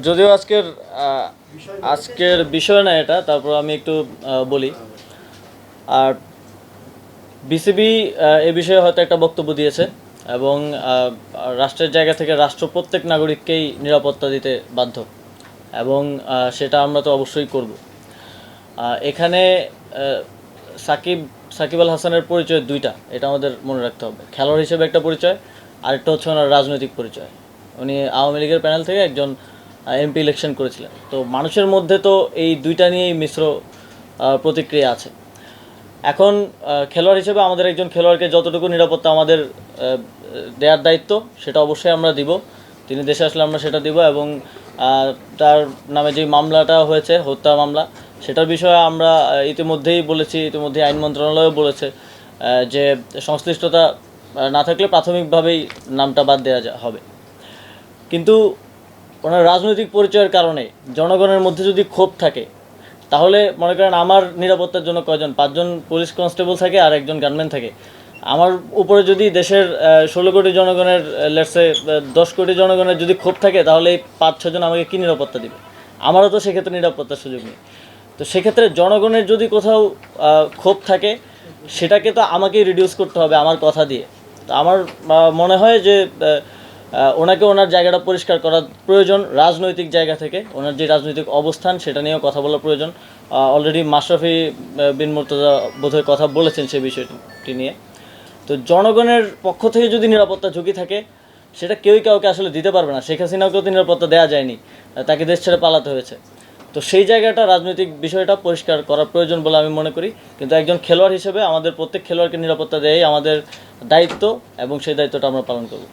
যদিও আজকের বিষয় না এটা, তারপর আমি একটু বলি। আর বিসিবি এ বিষয়ে হয়তো একটা বক্তব্য দিয়েছে এবং রাষ্ট্রের জায়গা থেকে রাষ্ট্র প্রত্যেক নাগরিককেই নিরাপত্তা দিতে বাধ্য, এবং সেটা আমরা তো অবশ্যই করব। এখানে সাকিব সাকিব আল হাসানের পরিচয় দুইটা, এটা আমাদের মনে রাখতে হবে। খেলোয়াড় হিসেবে একটা পরিচয়, আরেকটা হচ্ছে ওনার রাজনৈতিক পরিচয়। উনি আওয়ামী লীগের প্যানেল থেকে একজন এমপি ইলেকশন করেছিলেন। তো মানুষের মধ্যে তো এই দুইটা নিয়েই মিশ্র প্রতিক্রিয়া আছে। এখন খেলোয়াড় হিসেবে আমাদের একজন খেলোয়াড়কে যতটুকু নিরাপত্তা আমাদের দেওয়ার দায়িত্ব, সেটা অবশ্যই আমরা দিব। তিনি দেশে আসলে আমরা সেটা দিব, এবং তার নামে যে মামলাটা হয়েছে, হত্যা মামলা, সেটার বিষয়ে আমরা ইতিমধ্যেই বলেছি, ইতিমধ্যেই আইন মন্ত্রণালয়ও বলেছে যে সংশ্লিষ্টতা না থাকলে প্রাথমিকভাবেই নামটা বাদ দেওয়া হবে। কিন্তু ওনার রাজনৈতিক পরিচয়ের কারণে জনগণের মধ্যে যদি ক্ষোভ থাকে, তাহলে মনে করেন আমার নিরাপত্তার জন্য কয়জন, 5জন পুলিশ কনস্টেবল থাকে আর একজন গানম্যান থাকে। আমার উপরে যদি দেশের 16 কোটি জনগণের, লেটসে 10 কোটি জনগণের যদি ক্ষোভ থাকে, তাহলে এই 5-6 জন আমাকে কী নিরাপত্তা দিবে? আমারও তো সেক্ষেত্রে নিরাপত্তার সুযোগ নেই। তো সেক্ষেত্রে জনগণের যদি কোথাও ক্ষোভ থাকে, সেটাকে তো আমাকেই রিডিউস করতে হবে আমার কথা দিয়ে। তো আমার মনে হয় যে ওনাকে ওনার জায়গাটা পরিষ্কার করা প্রয়োজন। রাজনৈতিক জায়গা থেকে ওনার যে রাজনৈতিক অবস্থান, সেটা নিয়েও কথা বলা প্রয়োজন। অলরেডি মাশরাফি বিন মুর্তজা বোধহয় কথা বলেছেন সে বিষয়টি নিয়ে। তো জনগণের পক্ষ থেকে যদি নিরাপত্তা ঝুঁকি থাকে, সেটা কেউই কাউকে আসলে দিতে পারবে না। শেখ হাসিনাকেও তো নিরাপত্তা দেওয়া যায়নি, তাকে দেশ ছেড়ে পালাতে হয়েছে। তো সেই জায়গাটা, রাজনৈতিক বিষয়টা পরিষ্কার করা প্রয়োজন বলে আমি মনে করি। কিন্তু একজন খেলোয়াড় হিসেবে আমাদের প্রত্যেক খেলোয়াড়কে নিরাপত্তা দেওয়াই আমাদের দায়িত্ব, এবং সেই দায়িত্বটা আমরা পালন করব।